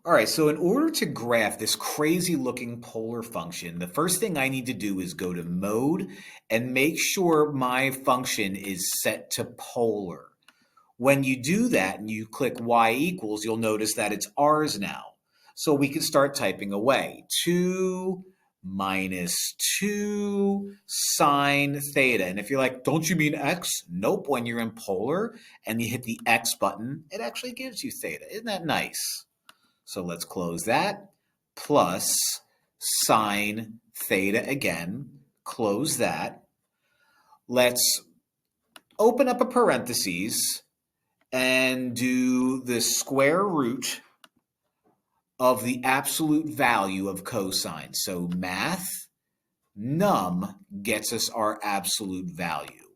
All right, so in order to graph this crazy looking polar function, the first thing I need to do is go to mode and make sure my function is set to polar. When you do that and you click y equals, you'll notice that it's ours now. So we can start typing away. 2 minus 2 sine theta. And if you're like, don't you mean x? Nope, when you're in polar and you hit the x button, it actually gives you theta. Isn't that nice? So let's close that, plus sine theta again, close that. Let's open up a parentheses and do the square root of the absolute value of cosine. So math num gets us our absolute value.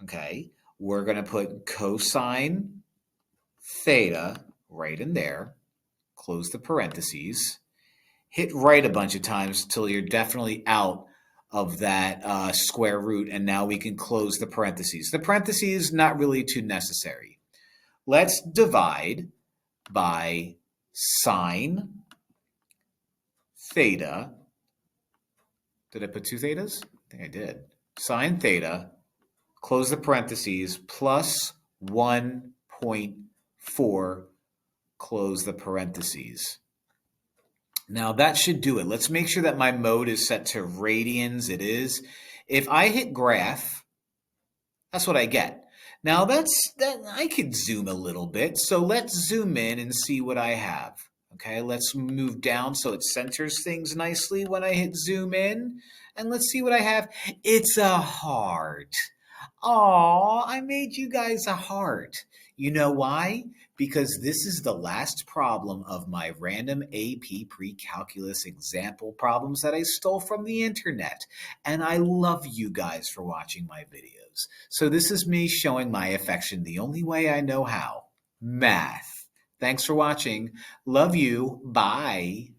Okay, we're going to put cosine theta right in there, close the parentheses, hit right a bunch of times until you're definitely out of that square root, and now we can close the parentheses. The parentheses, not really too necessary. Let's divide by sine theta. Did I put two thetas? I think I did. Sine theta, close the parentheses, plus 1.4, close the parentheses. Now that should do it. Let's make sure that my mode is set to radians. It is. If I hit graph, that's what I get. Now that I could zoom a little bit. So let's zoom in and see what I have. Okay, let's move down so it centers things nicely when I hit zoom in. And let's see what I have. It's a heart. Aw, I made you guys a heart. You know why? Because this is the last problem of my random AP Precalculus example problems that I stole from the internet. And I love you guys for watching my videos. So this is me showing my affection the only way I know how. Math. Thanks for watching. Love you. Bye.